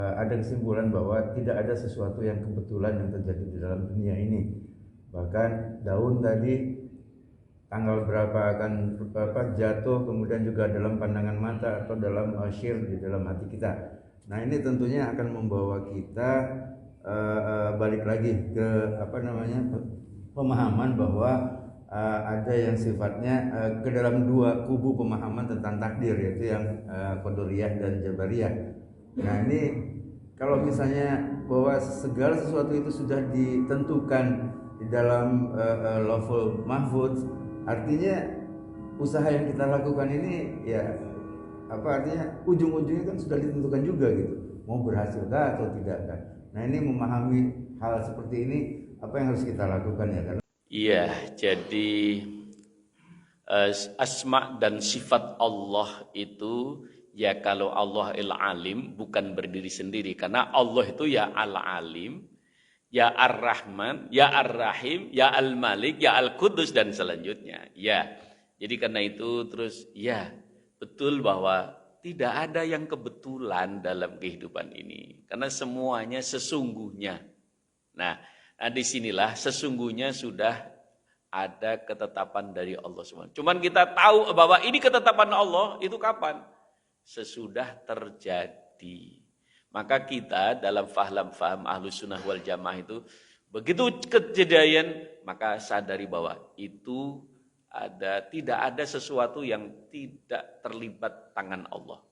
ada kesimpulan bahwa tidak ada sesuatu yang kebetulan yang terjadi di dalam dunia ini. Bahkan daun tadi tanggal berapa akan jatuh, kemudian juga dalam pandangan mata atau dalam syir di dalam hati kita. Nah, ini tentunya akan membawa kita balik lagi ke pemahaman bahwa ada yang sifatnya ke dalam dua kubu pemahaman tentang takdir, yaitu yang Qadariyah dan Jabariyah. Nah, ini kalau misalnya bahwa segala sesuatu itu sudah ditentukan di dalam Lauhul Mahfuz, artinya usaha yang kita lakukan ini ya artinya ujung-ujungnya kan sudah ditentukan juga gitu, mau berhasilkah atau tidak kan. Nah, ini memahami hal seperti ini, apa yang harus kita lakukan ya kan? Iya, jadi asma dan sifat Allah itu ya, kalau Allah al-alim bukan berdiri sendiri, karena Allah itu ya al-alim, ya ar-Rahman, ya ar-Rahim, ya al-Malik, ya al-Qudus dan selanjutnya. Ya. Jadi karena itu terus ya betul bahwa tidak ada yang kebetulan dalam kehidupan ini, karena semuanya sesungguhnya. Nah, disinilah sesungguhnya sudah ada ketetapan dari Allah SWT. Cuman kita tahu bahwa ini ketetapan Allah itu kapan? Sesudah terjadi. Maka kita dalam faham Ahlus Sunnah wal Jamaah itu, begitu kejadian, maka sadari bahwa itu tidak ada sesuatu yang tidak terlibat tangan Allah.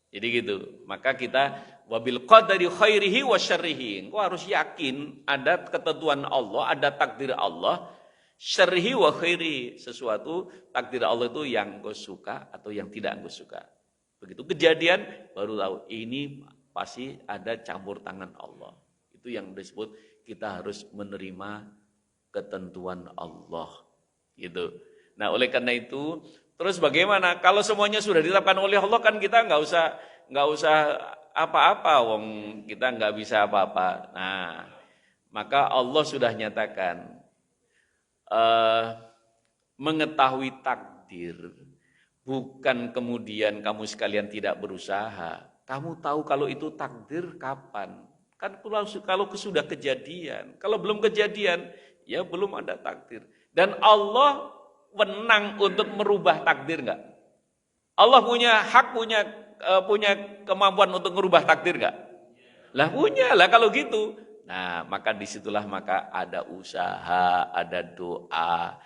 Jadi gitu. Maka kita wabil qadari khairihi wa syarrihi. Engkau harus yakin ada ketentuan Allah, ada takdir Allah, syarrihi wa khairihi. Sesuatu takdir Allah itu yang engkau suka atau yang tidak engkau suka. Begitu kejadian baru tahu ini pasti ada campur tangan Allah. Itu yang disebut kita harus menerima ketentuan Allah. Gitu. Nah, oleh karena itu, terus bagaimana? Kalau semuanya sudah ditetapkan oleh Allah, kan kita nggak usah apa-apa, wong kita nggak bisa apa-apa. Nah, maka Allah sudah nyatakan mengetahui takdir, bukan kemudian kamu sekalian tidak berusaha. Kamu tahu kalau itu takdir kapan? Kan kalau sudah kejadian, kalau belum kejadian, ya belum ada takdir. Dan Allah wenang untuk merubah takdir enggak? Allah punya hak, punya kemampuan untuk merubah takdir enggak? Lah punya, lah kalau gitu. Nah, maka disitulah maka ada usaha, ada doa.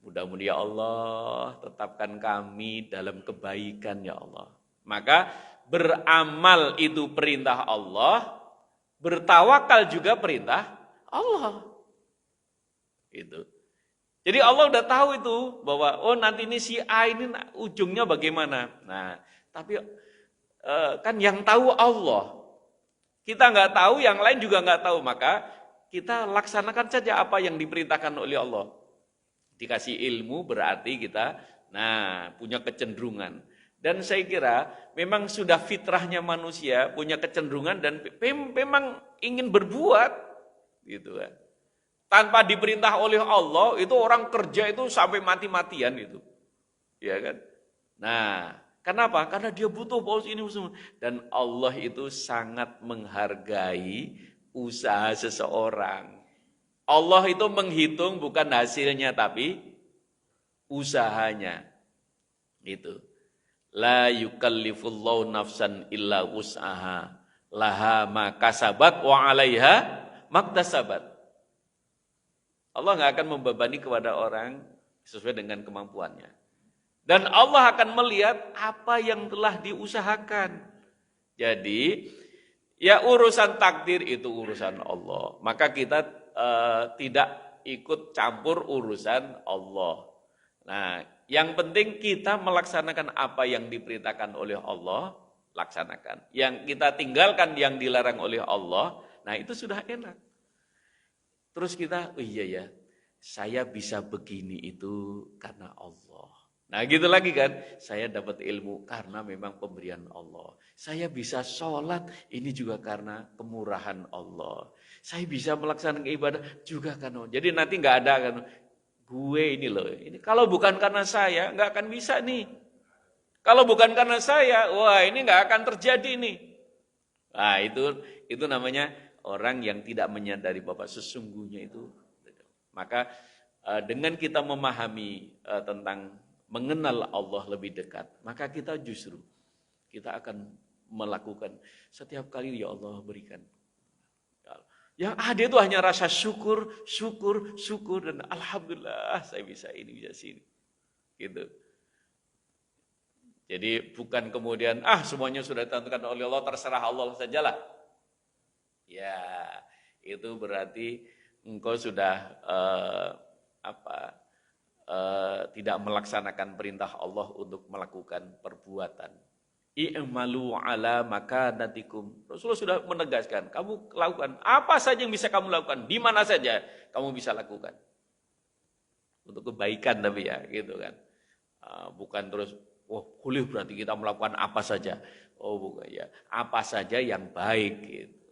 Mudah-mudahan ya Allah tetapkan kami dalam kebaikan ya Allah. Maka beramal itu perintah Allah, bertawakal juga perintah Allah. Itu. Jadi Allah udah tahu itu bahwa nanti ini si A ini ujungnya bagaimana. Nah, tapi kan yang tahu Allah. Kita nggak tahu, yang lain juga nggak tahu. Maka kita laksanakan saja apa yang diperintahkan oleh Allah. Dikasih ilmu berarti kita punya kecenderungan. Dan saya kira memang sudah fitrahnya manusia punya kecenderungan dan memang ingin berbuat gitu kan. Tanpa diperintah oleh Allah, itu orang kerja itu sampai mati-matian itu. Ya kan? Nah, kenapa? Karena dia butuh paus ini usaha. Dan Allah itu sangat menghargai usaha seseorang. Allah itu menghitung bukan hasilnya tapi usahanya. Itu. La yukallifullahu nafsan illa wus'aha. Laha ma kasabat wa 'alaiha maktasabat. Allah nggak akan membebani kepada orang sesuai dengan kemampuannya. Dan Allah akan melihat apa yang telah diusahakan. Jadi, ya urusan takdir itu urusan Allah. Maka kita tidak ikut campur urusan Allah. Nah, yang penting kita melaksanakan apa yang diperintahkan oleh Allah, laksanakan. Yang kita tinggalkan yang dilarang oleh Allah, nah itu sudah enak. Terus kita, iya ya, saya bisa begini itu karena Allah. Nah gitu lagi kan, saya dapat ilmu karena memang pemberian Allah. Saya bisa sholat, ini juga karena kemurahan Allah. Saya bisa melaksanakan ibadah juga karena Allah. Jadi nanti nggak ada kan, gue ini loh, ini kalau bukan karena saya, nggak akan bisa nih. Kalau bukan karena saya, wah ini nggak akan terjadi nih. Nah, itu namanya orang yang tidak menyadari bahwa sesungguhnya itu. Maka dengan kita memahami tentang mengenal Allah lebih dekat, maka kita justru kita akan melakukan setiap kali ya Allah berikan. Yang ada itu hanya rasa syukur, syukur, syukur, dan alhamdulillah saya bisa ini, bisa sini. Gitu. Jadi bukan kemudian semuanya sudah ditentukan oleh Allah, terserah Allah sajalah. Ya, itu berarti engkau sudah tidak melaksanakan perintah Allah untuk melakukan perbuatan. I'malu ala makanatikum. Rasulullah sudah menegaskan, kamu lakukan apa saja yang bisa kamu lakukan, di mana saja kamu bisa lakukan. Untuk kebaikan tapi ya, gitu kan. Bukan terus, boleh berarti kita melakukan apa saja. Oh bukan ya, apa saja yang baik gitu.